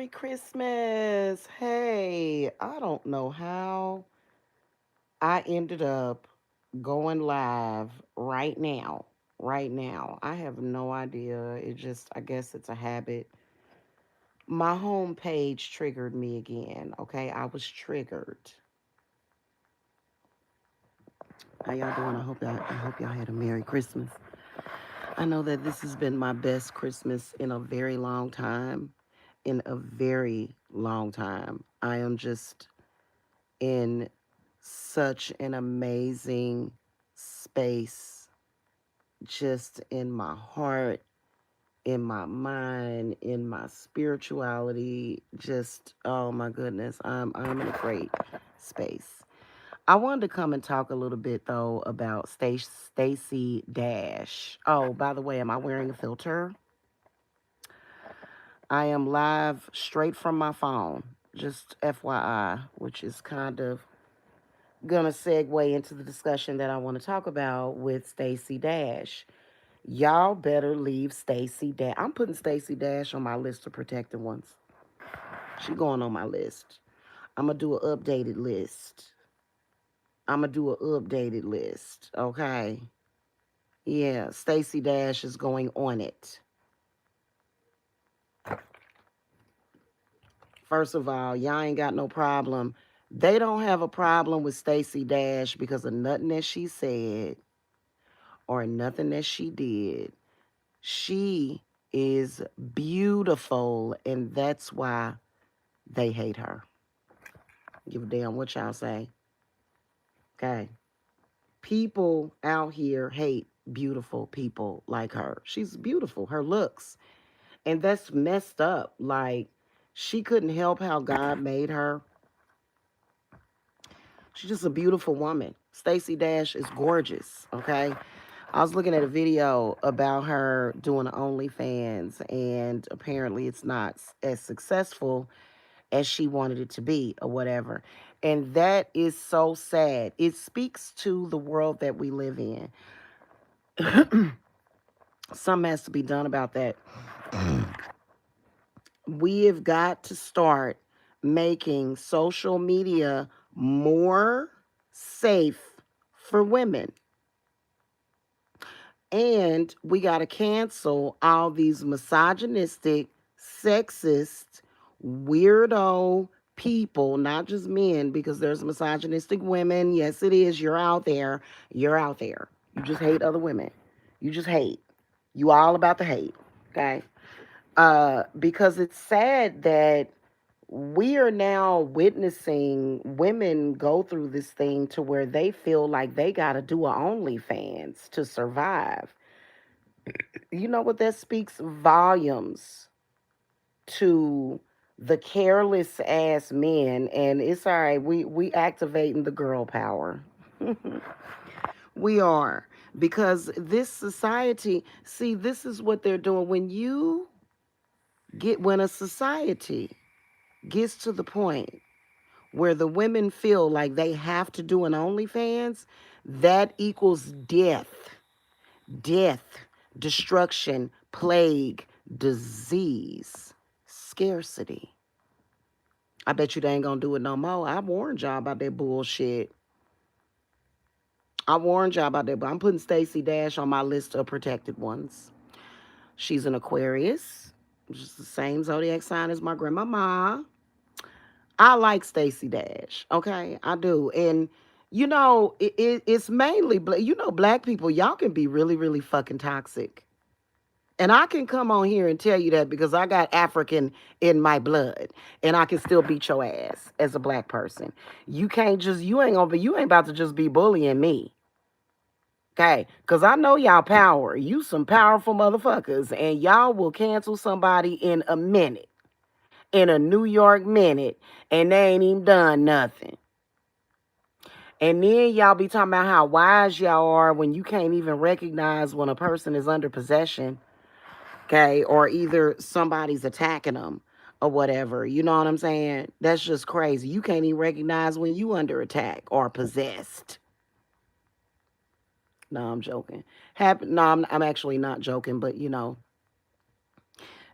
Merry Christmas. Hey, I don't know how I ended up going live right now. Right now. I have no idea. I guess it's a habit. My home page triggered me again. Okay, I was triggered. How y'all doing? I hope y'all had a Merry Christmas. I know that this has been my best Christmas in a very long time. In a very long time. I am just in such an amazing space, just in my heart, in my mind, in my spirituality. Just, oh my goodness, I'm in a great space. I wanted to come and talk a little bit though about Stacey Dash. Oh, by the way, am I wearing a filter? I am live straight from my phone. Just FYI, which is kind of gonna segue into the discussion that I want to talk about with Stacey Dash. Y'all better leave Stacey Dash. I'm putting Stacey Dash on my list of protected ones. She going on my list. I'm gonna do an updated list. Okay. Yeah, Stacey Dash is going on it. First of all, y'all ain't got no problem. They don't have a problem with Stacey Dash because of nothing that she said or nothing that she did. She is beautiful, and that's why they hate her. Give a damn what y'all say. Okay. People out here hate beautiful people like her. She's beautiful, her looks. And that's messed up. Like, she couldn't help how God made her. She's just a beautiful woman. Stacey Dash is gorgeous, okay? I was looking at a video about her doing OnlyFans, and apparently it's not as successful as she wanted it to be or whatever. And that is so sad. It speaks to the world that we live in. Something has to be done about that. We have got to start making social media more safe for women. And we got to cancel all these misogynistic, sexist, weirdo people, not just men, because there's misogynistic women. Yes, it is. You're out there. You're out there. You just hate other women. You just hate. You all about the hate. Okay? Because it's sad that we are now witnessing women go through this thing to where they feel like they got to do a OnlyFans to survive. You know what? That speaks volumes to the careless ass men, and it's all right. We activating the girl power. We are, because this society, see, this is what they're doing. When a society gets to the point where the women feel like they have to do an OnlyFans, that equals death, destruction, plague, disease, scarcity. I bet you they ain't gonna do it no more. I warned y'all about that bullshit. But I'm putting Stacey Dash on my list of protected ones. She's an Aquarius, which is the same zodiac sign as my grandmama. I like Stacey Dash, okay? I do. And, it's mainly, black people, y'all can be really, really fucking toxic. And I can come on here and tell you that because I got African in my blood, and I can still beat your ass as a black person. You ain't about to just be bullying me. Okay, because I know y'all power. You some powerful motherfuckers, and y'all will cancel somebody in a minute, in a New York minute, and they ain't even done nothing. And then y'all be talking about how wise y'all are when you can't even recognize when a person is under possession, okay, or either somebody's attacking them or whatever. You know what I'm saying? That's just crazy. You can't even recognize when you under attack or possessed. No, I'm joking. No, I'm actually not joking, but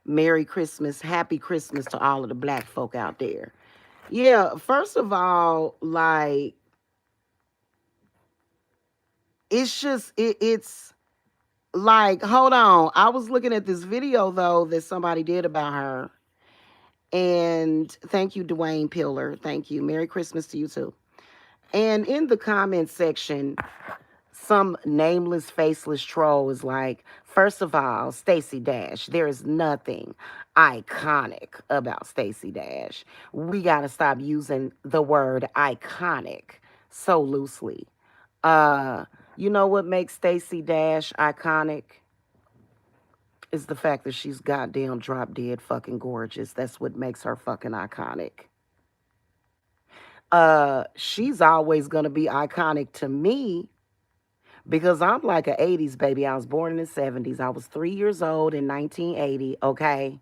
Merry Christmas, Happy Christmas to all of the black folk out there. Yeah, first of all, like it's like, hold on. I was looking at this video though that somebody did about her. And thank you, Dwayne Pillar. Thank you. Merry Christmas to you too. And in the comment section, some nameless, faceless troll is like, first of all, Stacey Dash, there is nothing iconic about Stacey Dash. We got to stop using the word iconic so loosely. Uh, you know what makes Stacey Dash iconic? Is the fact that she's goddamn drop dead fucking gorgeous. That's what makes her fucking iconic. She's always gonna be iconic to me because I'm like an 80s baby. I was born in the 70s. I was 3 years old in 1980, okay?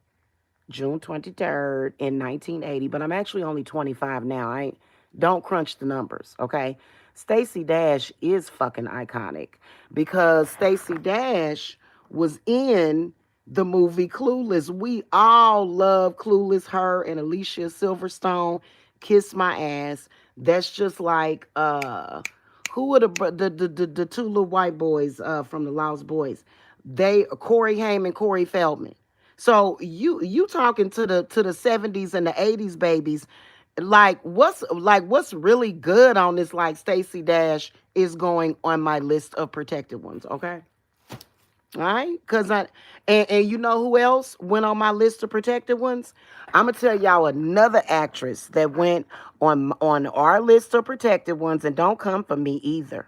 June 23rd in 1980, but I'm actually only 25 now. Don't crunch the numbers, okay? Stacey Dash is fucking iconic because Stacey Dash was in the movie Clueless. We all love Clueless, her and Alicia Silverstone, Kiss My Ass. That's just like who were the two little white boys from the Lost Boys? They Corey Haim and Corey Feldman. So you talking to the 70s and the 80s babies, what's really good on this, like Stacey Dash is going on my list of protected ones, okay? All right, cause and you know who else went on my list of protected ones? I'm gonna tell y'all another actress that went on our list of protected ones, and don't come for me either.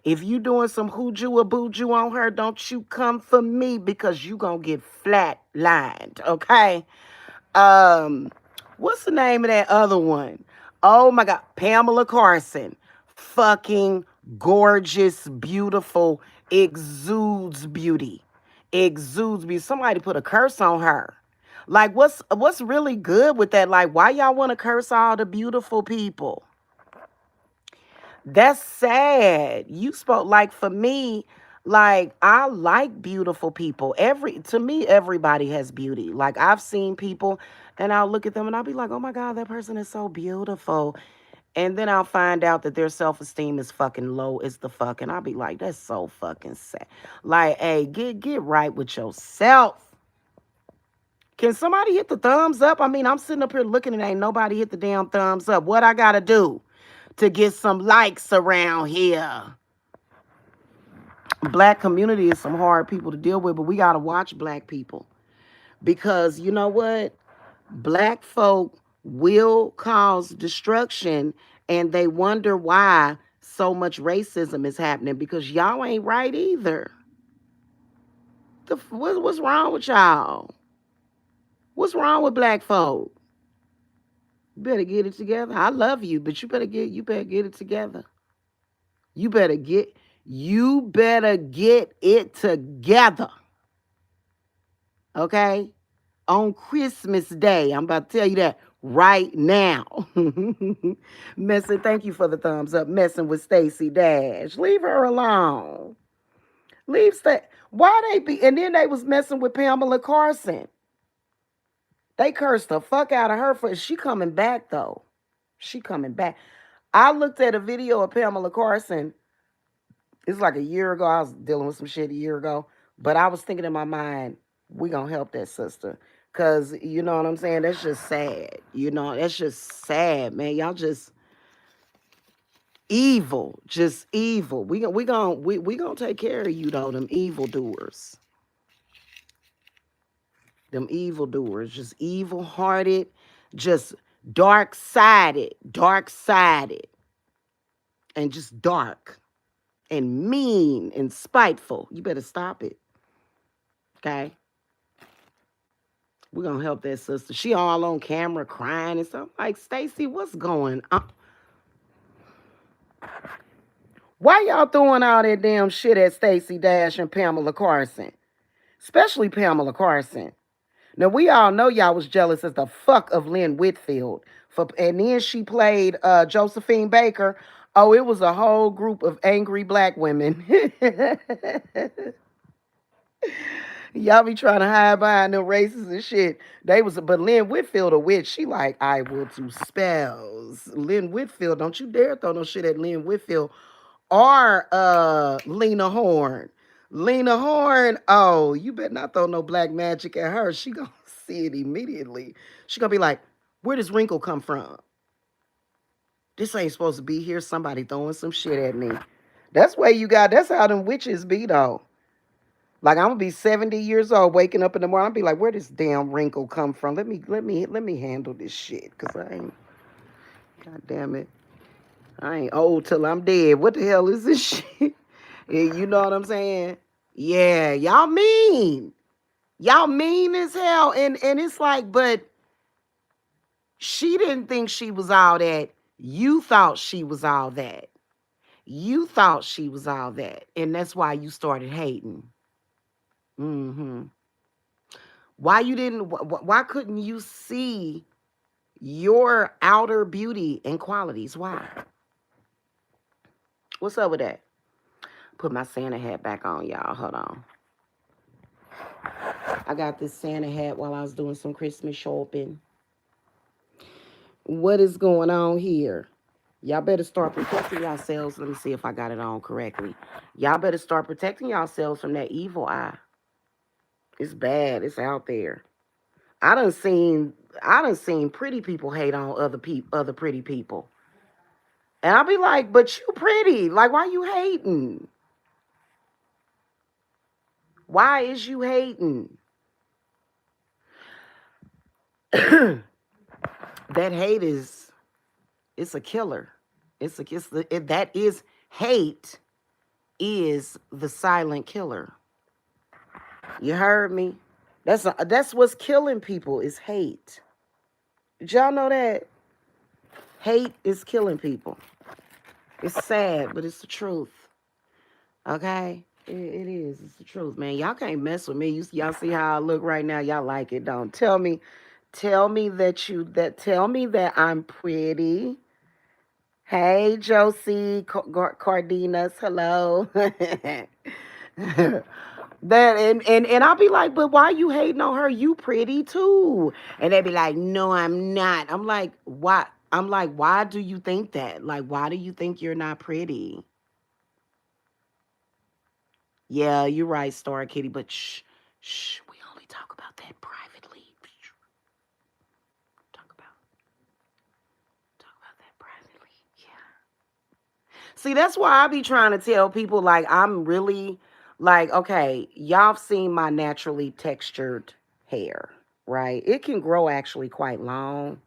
If you doing some hooju or booju on her, don't you come for me because you gonna get flat lined, okay? Um, what's the name of that other one? Oh my God, Pamela Carson. Fucking gorgeous, beautiful, exudes beauty. Exudes beauty. Somebody put a curse on her. Like, what's really good with that? Like, why y'all want to curse all the beautiful people? That's sad. You spoke like for me, like I like beautiful people. To me, everybody has beauty. Like I've seen people and I'll look at them and I'll be like, oh my God, that person is so beautiful. And then I'll find out that their self-esteem is fucking low as the fuck. And I'll be like, that's so fucking sad. Like, hey, get right with yourself. Can somebody hit the thumbs up? I mean, I'm sitting up here looking and ain't nobody hit the damn thumbs up. What I gotta do to get some likes around here? Black community is some hard people to deal with, but we gotta watch black people. Because you know what? Black folk will cause destruction and they wonder why so much racism is happening because y'all ain't right either. What's wrong with y'all? What's wrong with black folk? You better get it together. I love you, but you better get it together. You better get you better get it together. Okay? On Christmas Day. I'm about to tell you that right now. Messing, thank you for the thumbs up. Messing with Stacey Dash. Leave her alone. Why they be and then they was messing with Pamela Carson. They cursed the fuck out of her for she coming back though. She coming back. I looked at a video of Pamela Carson. It's like a year ago. I was dealing with some shit a year ago. But I was thinking in my mind, we gonna help that sister. Cause you know what I'm saying? That's just sad. You know, that's just sad, man. Y'all just evil. Just evil. We gonna take care of you though, them evil doers. Them evil doers. Just evil hearted, just dark sided, and just dark and mean and spiteful. You better stop it. Okay? We're gonna help that sister. She all on camera crying and stuff. Like, Stacy, what's going on? Why y'all throwing all that damn shit at Stacey Dash and Pamela Carson? Especially Pamela Carson. Now, we all know y'all was jealous as the fuck of Lynn Whitfield. And then she played Josephine Baker. Oh, it was a whole group of angry black women. Y'all be trying to hide behind them races and shit. But Lynn Whitfield a witch. She like, I will do spells. Lynn Whitfield, don't you dare throw no shit at Lynn Whitfield or Lena Horne. Lena Horne, oh, you better not throw no black magic at her. She gonna see it immediately. She gonna be like, where does wrinkle come from? This ain't supposed to be here. Somebody throwing some shit at me. That's how them witches be though. Like I'm gonna be 70 years old, waking up in the morning. I'll be like, where this damn wrinkle come from? Let me handle this shit. Cause I ain't, god damn it. I ain't old till I'm dead. What the hell is this shit? You know what I'm saying? Yeah, y'all mean. Y'all mean as hell. And it's like, but she didn't think she was all that. You thought she was all that. You thought she was all that. And that's why you started hating. Mm-hmm. Why couldn't you see your outer beauty and qualities? Why? What's up with that? Put my Santa hat back on, y'all. Hold on. I got this Santa hat while I was doing some Christmas shopping. What is going on here? Y'all better start protecting yourselves. Let me see if I got it on correctly. Y'all better start protecting yourselves from that evil eye. It's bad. It's out there. I done seen pretty people hate on other pretty people. And I'll be like, but you pretty. Like, why you hating? Why is you hating? That hate it's a killer. That is hate is the silent killer. You heard me? That's what's killing people is hate. Did y'all know that? Hate is killing people. It's sad, but it's the truth. Okay? It is. It's the truth, man. Y'all can't mess with me. Y'all see how I look right now. Y'all like it, don't? Tell me that I'm pretty. Hey, Josie Cardenas. Hello. And I'll be like, but why you hating on her? You pretty too. And they be like, no, I'm not. I'm like, why? I'm like, why do you think that? Like, why do you think you're not pretty? Yeah, you're right, Star Kitty, but shh, we only talk about that privately. Talk about talk about that privately. Yeah. See, that's why I be trying to tell people like I'm really like, okay, y'all have seen my naturally textured hair, right? It can grow actually quite long.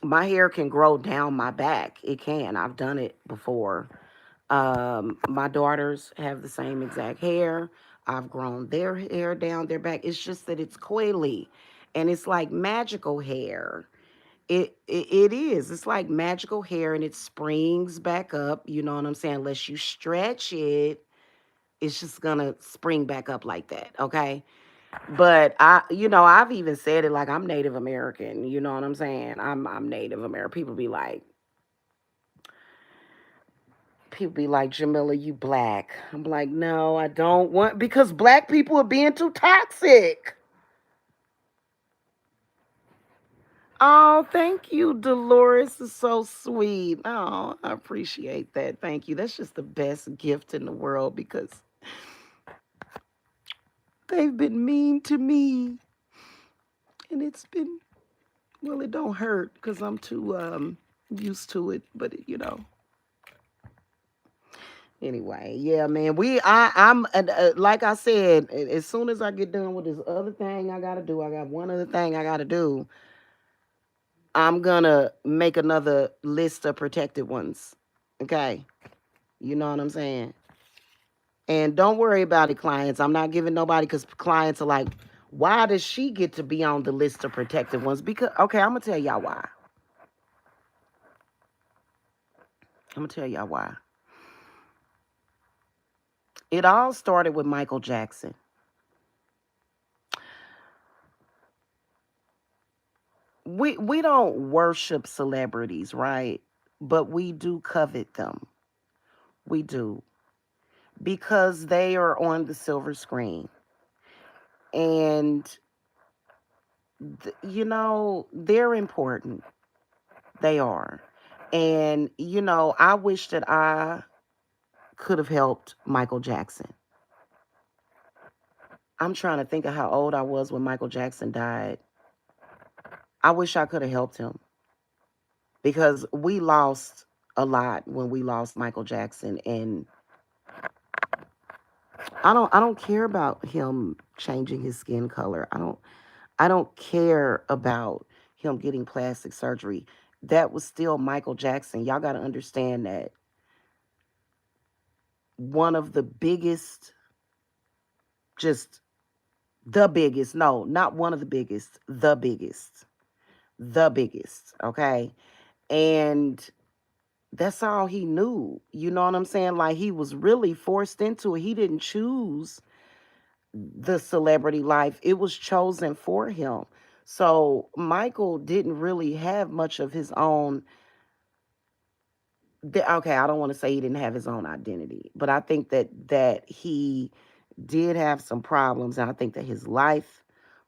My hair can grow down my back. It can. I've done it before. My daughters have the same exact hair. I've grown their hair down their back. It's just that it's coily and it's like magical hair. It is. It's like magical hair and it springs back up. You know what I'm saying? Unless you stretch it, it's just gonna spring back up like that. Okay. But I've even said it like I'm Native American. You know what I'm saying? I'm Native American. People be like, Jamila, you black. I'm like, no, I don't want because black people are being too toxic. Oh, thank you, Dolores. Is so sweet. Oh, I appreciate that. Thank you. That's just the best gift in the world because they've been mean to me. And it's been well, it don't hurt because I'm too used to it, but anyway, yeah, man. I'm like I said, as soon as I get done with this other thing I gotta do, I got one other thing I gotta do. I'm gonna make another list of protected ones. Okay, you know what I'm saying. And don't worry about it, clients. I'm not giving nobody because clients are like, why does she get to be on the list of protected ones? Because okay, I'm gonna tell y'all why. I'm gonna tell y'all why. It all started with Michael Jackson. We don't worship celebrities, right? But we do covet them. We do. because they are on the silver screen. And, they're important. They are. And, I wish that I could have helped Michael Jackson. I'm trying to think of how old I was when Michael Jackson died. I wish I could have helped him because we lost a lot when we lost Michael Jackson, and I don't care about him changing his skin color. I don't care about him getting plastic surgery. That was still Michael Jackson. Y'all got to understand that one of the biggest, just the biggest, no, not one of the biggest, the biggest, okay? And that's all he knew. You know what I'm saying? Like, he was really forced into it. He didn't choose the celebrity life, it was chosen for him. So Michael didn't really have much of his own. Okay, I don't want to say he didn't have his own identity, but I think that he did have some problems, and I think that his life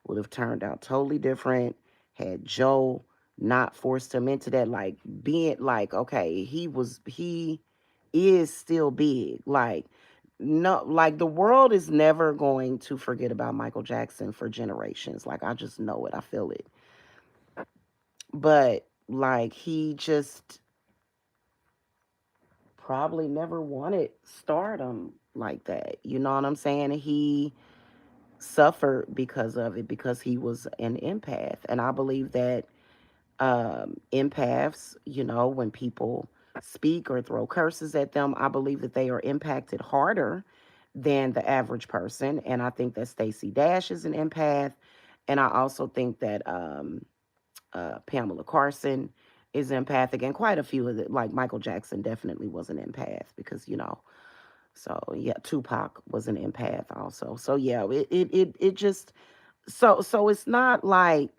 would have turned out totally different had Joe not forced him into that. Like, being like, okay, he is still big. Like, no, like, the world is never going to forget about Michael Jackson for generations. Like, I just know it. I feel it. But like, he just probably never wanted stardom like that. You know what I'm saying? He suffered because of it, because he was an empath. And I believe that empaths, when people speak or throw curses at them, I believe that they are impacted harder than the average person. And I think that Stacey Dash is an empath. And I also think that Pamela Carson is empathic. And quite a few of it, like Michael Jackson definitely was an empath because, so yeah, Tupac was an empath also. So yeah, it just, so it's not like,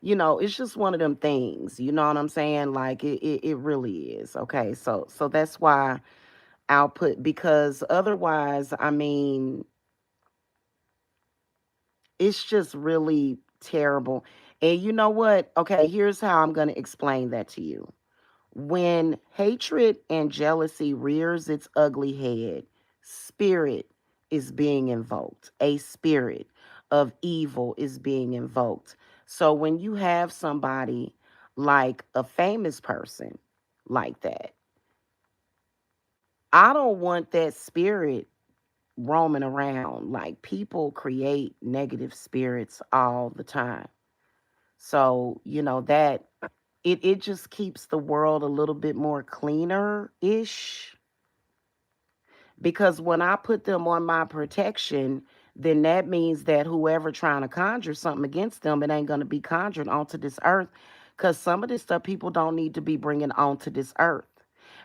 it's just one of them things. You know what I'm saying? Like, it really is. Okay. So that's why I'll put, because otherwise, I mean, it's just really terrible. And you know what? Okay, here's how I'm going to explain that to you. When hatred and jealousy rears its ugly head, spirit is being invoked. A spirit of evil is being invoked. So when you have somebody like a famous person like that, I don't want that spirit roaming around. Like, people create negative spirits all the time. So, that it just keeps the world a little bit more cleaner ish. Because when I put them on my protection, then that means that whoever trying to conjure something against them, it ain't going to be conjured onto this earth. Because some of this stuff people don't need to be bringing onto this earth.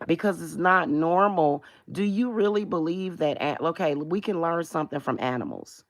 Because it's not normal. Do you really believe that, okay, we can learn something from animals?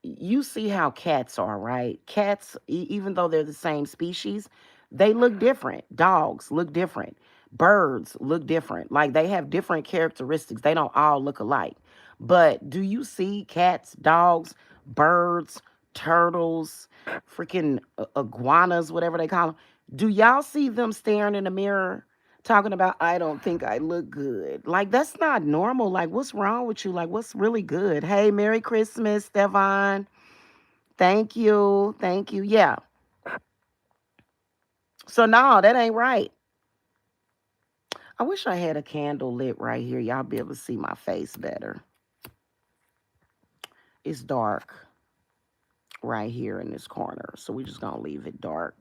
You see how cats are, right? Cats, even though they're the same species, they look different. Dogs look different. Birds look different. Like, they have different characteristics. They don't all look alike. But do you see cats, dogs, birds, turtles, freaking iguanas, whatever they call them? Do y'all see them staring in the mirror talking about, I don't think I look good? Like, that's not normal. Like, what's wrong with you? Like, what's really good? Hey, Merry Christmas, Stefan. Thank you. Thank you. Yeah. So, no, that ain't right. I wish I had a candle lit right here. Y'all be able to see my face better. It's dark right here in this corner. So, we just going to leave it dark.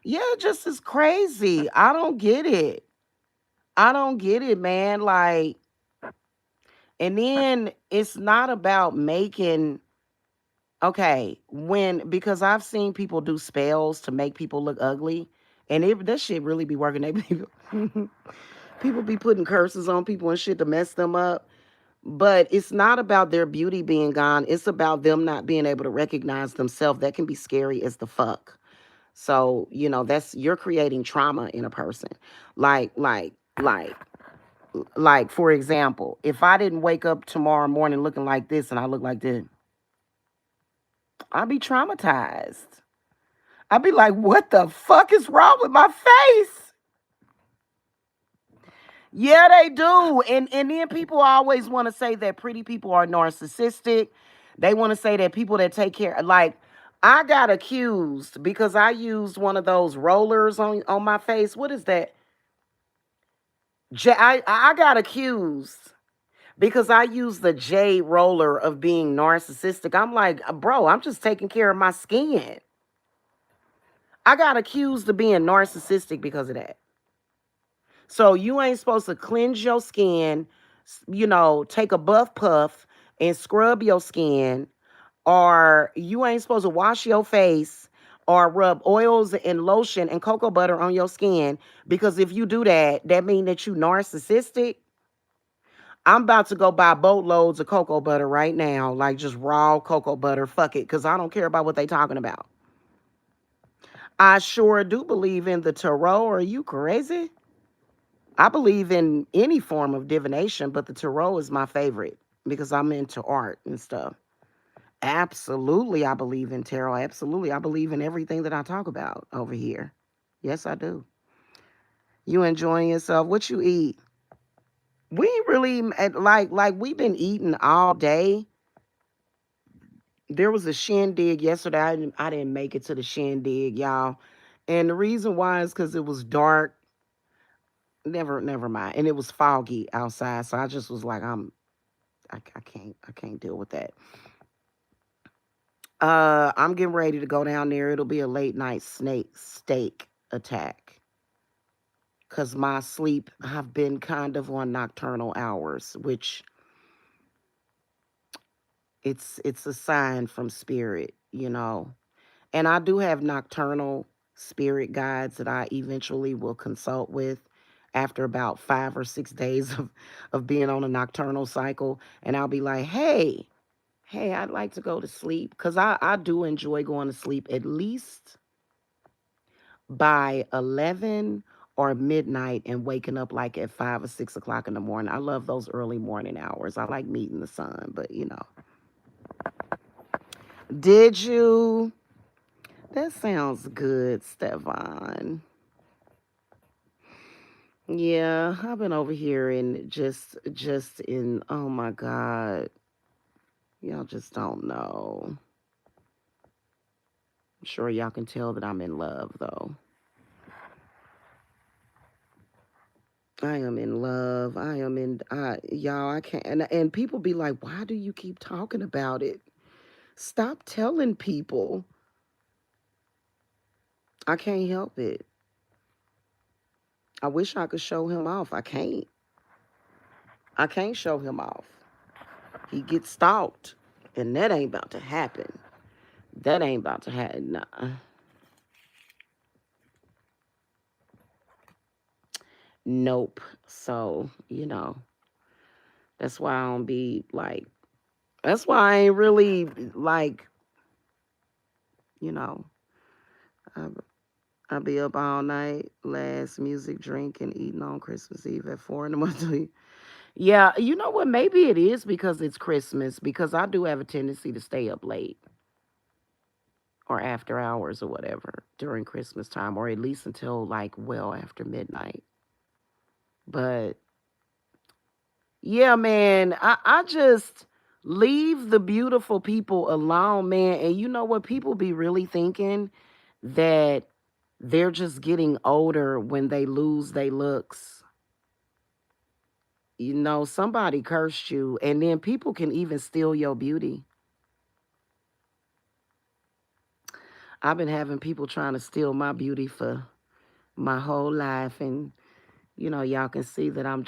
Yeah, it just is crazy. I don't get it. I don't get it, man. Like, and then it's not about making, okay, because I've seen people do spells to make people look ugly, and that shit really be working. They people, people be putting curses on people and shit to mess them up. But it's not about their beauty being gone. It's about them not being able to recognize themselves. That can be scary as the fuck. So, you're creating trauma in a person. Like, Like, for example, if I didn't wake up tomorrow morning looking like this and I look like this, I'd be traumatized. I'd be like, what the fuck is wrong with my face? Yeah, they do. And then people always want to say that pretty people are narcissistic. They want to say that people that take care, like, I got accused because I used one of those rollers on my face. What is that? I got accused because I used the J roller of being narcissistic. I'm like, bro, I'm just taking care of my skin. I got accused of being narcissistic because of that. So you ain't supposed to cleanse your skin, take a buff puff and scrub your skin, or you ain't supposed to wash your face or rub oils and lotion and cocoa butter on your skin because if you do that, that means that you narcissistic. I'm about to go buy boatloads of cocoa butter right now, like just raw cocoa butter. Fuck it, because I don't care about what they talking about. I sure do believe in the tarot. Are you crazy? I believe in any form of divination, but the tarot is my favorite because I'm into art and stuff. Absolutely, I believe in tarot. Absolutely, I believe in everything that I talk about over here. Yes, I do. You enjoying yourself? What you eat? We ain't really like we've been eating all day. There was a shindig yesterday. I didn't make it to the shindig, y'all. And the reason why is because it was dark. Never mind. And it was foggy outside. So I just was like, I can't deal with that. I'm getting ready to go down there. It'll be a late night snake steak attack. Cause my sleep have been kind of on nocturnal hours, which it's a sign from spirit. And I do have nocturnal spirit guides that I eventually will consult with after about 5 or 6 days of being on a nocturnal cycle. And I'll be like, hey, I'd like to go to sleep. Because I do enjoy going to sleep at least by 11 or midnight and waking up like at 5 or 6 o'clock in the morning. I love those early morning hours. I like meeting the sun, but Did you? That sounds good, Stefan. Yeah, I've been over here and just in oh my God. Y'all just don't know. I'm sure y'all can tell that I'm in love though. I am in love. I am in y'all I can't and people be like, "Why do you keep talking about it?" Stop telling people. I can't help it. I wish I could show him off. I can't. I can't show him off. He gets stalked. And that ain't about to happen. That ain't about to happen. Nah. Nope. So, that's why I don't be like, that's why I ain't really like, you know, I, I be up all night, last music, drinking, eating on Christmas Eve at 4 in the morning. Yeah, you know what? Maybe it is because it's Christmas, because I do have a tendency to stay up late or after hours or whatever during Christmas time, or at least until like well after midnight. But yeah, man, I just leave the beautiful people alone, man. And you know what? People be really thinking that they're just getting older when they lose their looks. Somebody cursed you, and then people can even steal your beauty. I've been having people trying to steal my beauty for my whole life, and y'all can see that I'm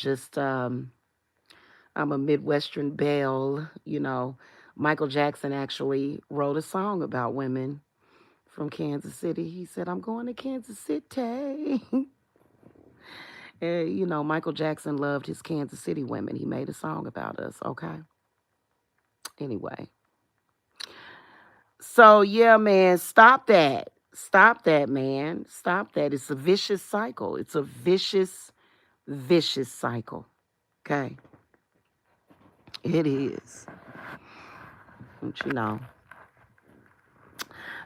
a Midwestern belle. Michael Jackson actually wrote a song about women from Kansas City. He said, I'm going to Kansas City. And, Michael Jackson loved his Kansas City women. He made a song about us, okay? Anyway. So, yeah, man, stop that. Stop that, man. Stop that. It's a vicious cycle. It's a vicious, vicious cycle. Okay, it is. But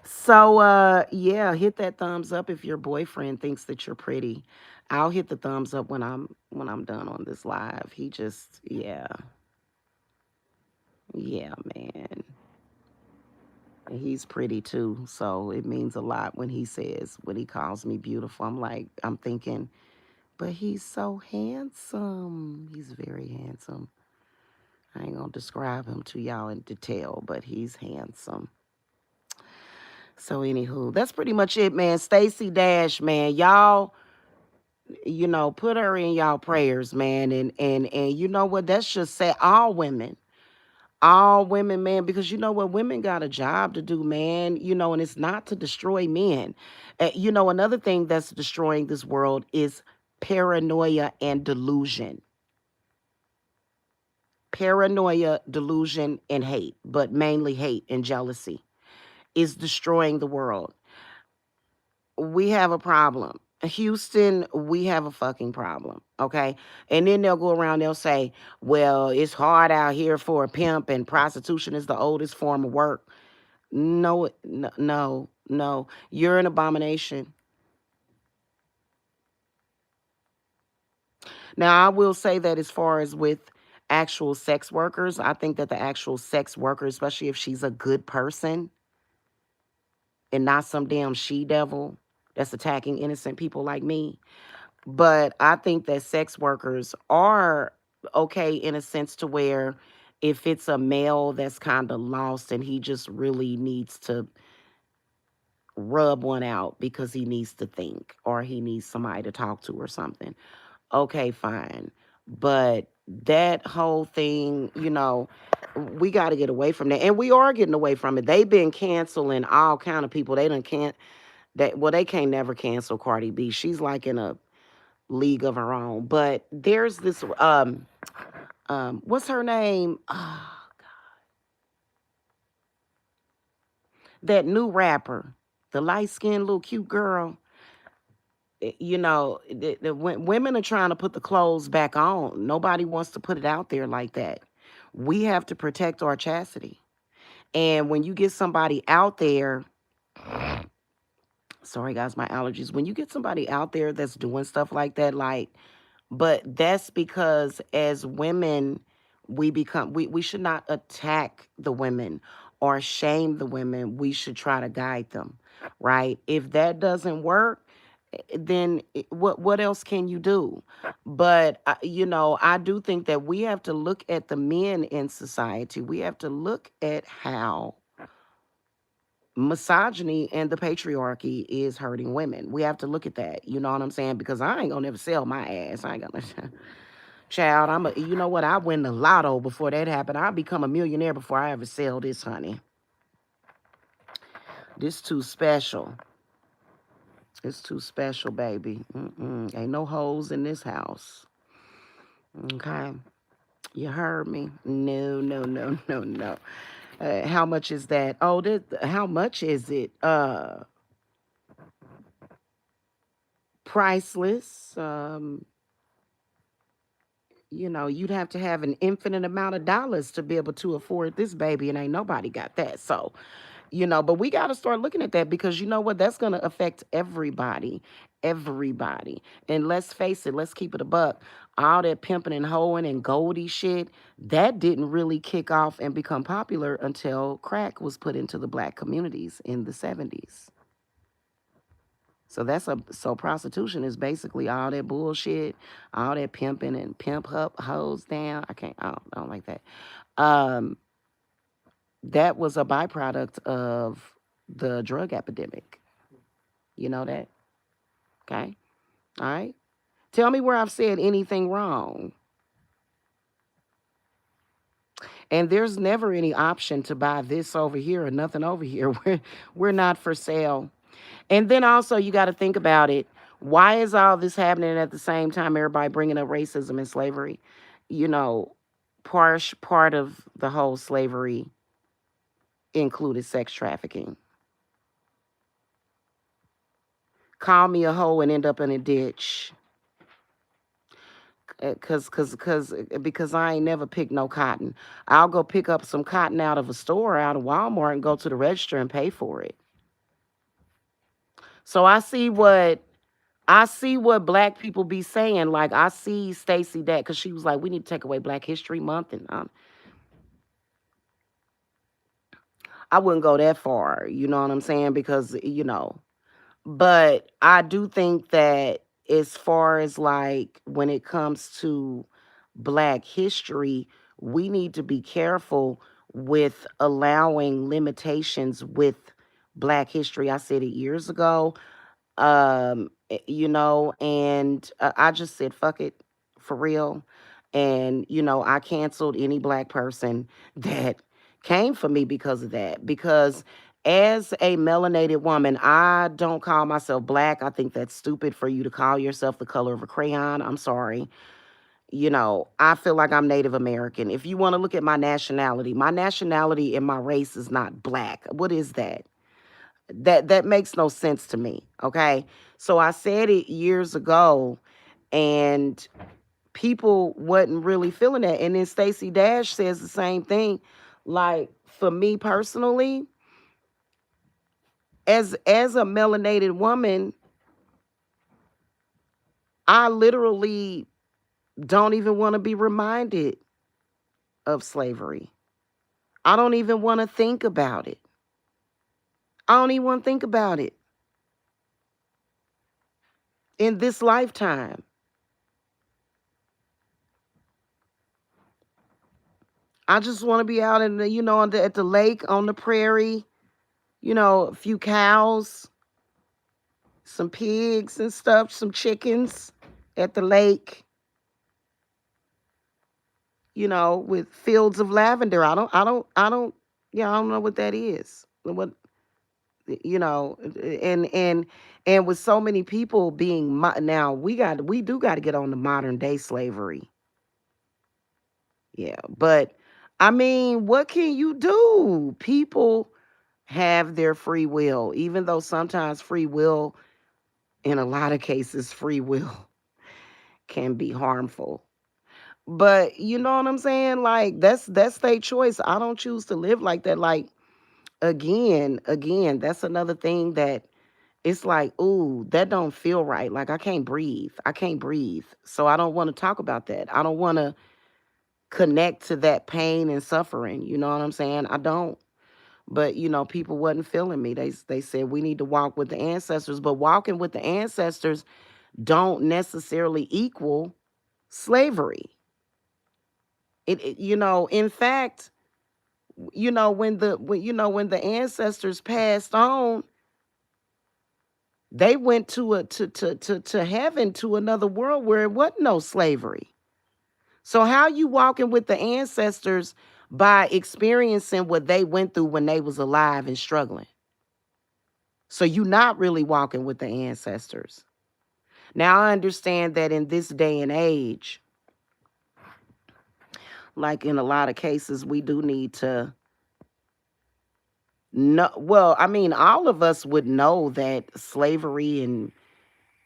So yeah, hit that thumbs up if your boyfriend thinks that you're pretty. I'll hit the thumbs up when I'm done on this live. He just yeah. Yeah, man. And he's pretty too. So it means a lot when he calls me beautiful. I'm thinking, but he's so handsome. He's very handsome. I ain't gonna describe him to y'all in detail, but he's handsome. So anywho, that's pretty much it, man. Stacey Dash, man. Y'all, put her in y'all prayers, man. And you know what? That's just say all women. All women, man, because you know what? Women got a job to do, man, and it's not to destroy men. Another thing that's destroying this world is paranoia and delusion. Paranoia, delusion, and hate, but mainly hate and jealousy is destroying the world. We have a problem. Houston, we have a fucking problem, okay? And then they'll go around, they'll say, well, it's hard out here for a pimp and prostitution is the oldest form of work. No, no, no, no. You're an abomination. Now, I will say that as far as with actual sex workers, I think that the actual sex worker, especially if she's a good person and not some damn she devil that's attacking innocent people like me, but I think that sex workers are okay in a sense to where if it's a male that's kind of lost and he just really needs to rub one out because he needs to think or he needs somebody to talk to or something. Okay, fine. But that whole thing, we got to get away from that. And we are getting away from it. They've been canceling all kind of people. They done can't they can't never cancel Cardi B. She's like in a league of her own. But there's this what's her name? That new rapper, the light-skinned little cute girl. When women are trying to put the clothes back on, nobody wants to put it out there like that. We have to protect our chastity. And when you get somebody out there, sorry guys, my allergies. When you get somebody out there that's doing stuff like that, but that's because as women, we should not attack the women or shame the women. We should try to guide them, right? If that doesn't work, then what else can you do? But I do think that we have to look at the men in society. We have to look at how misogyny and the patriarchy is hurting women. We have to look at that. You know what I'm saying? Because I ain't gonna never sell my ass. I ain't gonna child, you know what? I win the lotto before that happened. I'll become a millionaire before I ever sell this, honey. This too special. It's too special, baby. Ain't no hoes in this house. Okay. You heard me? No, no, no, no, no. How much is that? Oh, how much is it? Priceless. You'd have to have an infinite amount of dollars to be able to afford this baby, and ain't nobody got that. So, but we got to start looking at that because you know what? That's going to affect everybody. Everybody. And let's face it, let's keep it a buck. All that pimping and hoeing and goldie shit, that didn't really kick off and become popular until crack was put into the black communities in the 70s. So prostitution is basically all that bullshit, all that pimping and pimp up hoes down. I don't like that. Um, that was a byproduct of the drug epidemic. You know that? Okay. All right. Tell me where I've said anything wrong. And there's never any option to buy this over here or nothing over here. We're not for sale. And then also you got to think about it. Why is all this happening at the same time? Everybody bringing up racism and slavery. You know, part of the whole slavery included sex trafficking. Call me a hoe and end up in a ditch. Because I ain't never picked no cotton. I'll go pick up some cotton out of a store, out of Walmart, and go to the register and pay for it. So I see what black people be saying. Like I see Stacey that because she was like, we need to take away Black History Month, and I wouldn't go that far. You know what I'm saying? Because but I do think that as far as like when it comes to Black history, we need to be careful with allowing limitations with Black history. I said it years ago. And I just said fuck it for real. And I canceled any black person that came for me because of that. Because as a melanated woman, I don't call myself black. I think that's stupid for you to call yourself the color of a crayon. I'm sorry. I feel like I'm Native American. If you want to look at my nationality and my race is not black. What is that? That makes no sense to me. Okay. So I said it years ago, and people wasn't really feeling that. And then Stacey Dash says the same thing. Like for me personally, as a melanated woman, I literally don't even want to be reminded of slavery. I don't even want to think about it. I don't even want to think about it in this lifetime. I just want to be out in the, at the lake, on the prairie, a few cows, some pigs and stuff, some chickens at the lake, with fields of lavender. I don't know what that is. What, and with so many people being, now we do got to get on the modern day slavery. Yeah. But I mean, what can you do? People have their free will, even though sometimes free will, in a lot of cases, free will can be harmful. But you know what I'm saying? Like that's their choice. I don't choose to live like that. Like again, that's another thing that it's like, ooh, that don't feel right. Like I can't breathe. I can't breathe. So I don't want to talk about that. I don't want to connect to that pain and suffering. You know what I'm saying? I don't. But people wasn't feeling me. They said we need to walk with the ancestors, but walking with the ancestors don't necessarily equal slavery. In fact, when the ancestors passed on, they went to heaven, to another world where it wasn't no slavery. So how you walking with the ancestors by experiencing what they went through when they was alive and struggling? So you not really walking with the ancestors. Now I understand that in this day and age, like in a lot of cases, we do need to know. Well, I mean, all of us would know that slavery and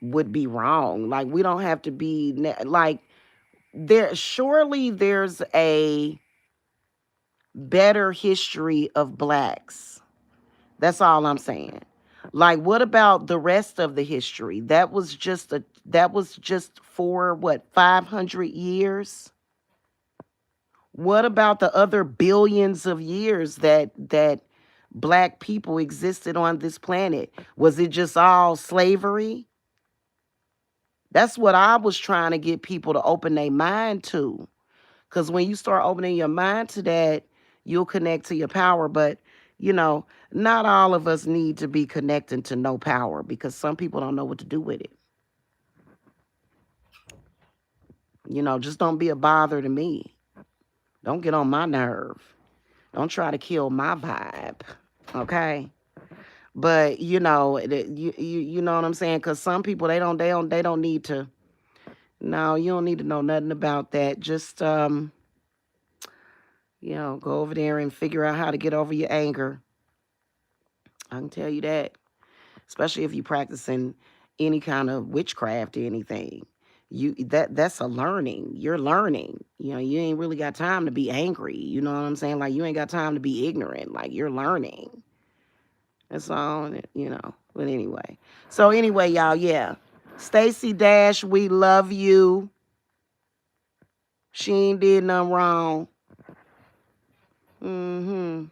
would be wrong. Like we don't have to be like there's a better history of blacks. That's all I'm saying. Like what about the rest of the history? That was just for what, 500 years? What about the other billions of years that black people existed on this planet? Was it just all slavery? That's what I was trying to get people to open their mind to. Because when you start opening your mind to that, you'll connect to your power. But, not all of us need to be connecting to no power because some people don't know what to do with it. Just don't be a bother to me. Don't get on my nerve. Don't try to kill my vibe. Okay? But, you know what I'm saying? Because some people, they don't need to. No, you don't need to know nothing about that. Just, go over there and figure out how to get over your anger. I can tell you that. Especially if you're practicing any kind of witchcraft or anything. That's a learning. You're learning. You ain't really got time to be angry. You know what I'm saying? Like, you ain't got time to be ignorant. Like, you're learning. That's all. But anyway. So anyway, y'all, yeah. Stacey Dash, we love you. She ain't did nothing wrong. hmm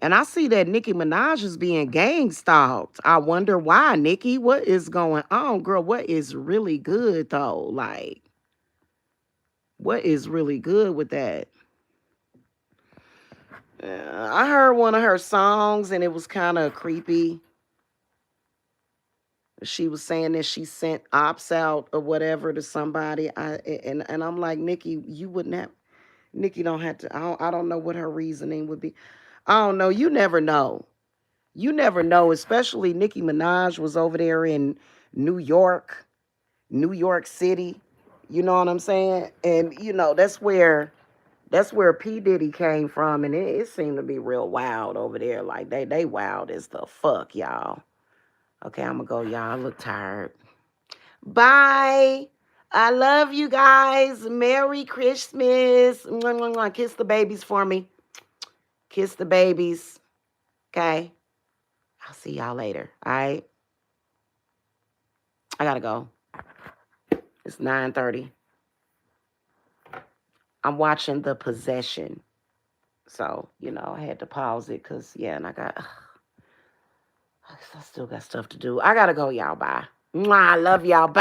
And I see that Nicki Minaj is being gang stalked. I wonder why, Nicki. What is going on, girl? What is really good though? Like, what is really good with that? I heard one of her songs and it was kind of creepy. She was saying that she sent ops out or whatever to somebody. And I'm like, Nicki, you wouldn't have. Nicki don't have to. I don't know what her reasoning would be. I don't know. You never know. You never know. Especially Nicki Minaj was over there in New York, New York City. You know what I'm saying? And that's where P Diddy came from, and it seemed to be real wild over there. Like they wild as the fuck, y'all. Okay, I'm gonna go, y'all. I look tired. Bye. I love you guys. Merry Christmas. Mwah, mwah, mwah. Kiss the babies for me. Kiss the babies. Okay. I'll see y'all later. All right. I gotta go. It's 9:30. I'm watching The Possession. So, I had to pause it because, yeah, and I still got stuff to do. I gotta go, y'all. Bye. Mwah, I love y'all. Bye.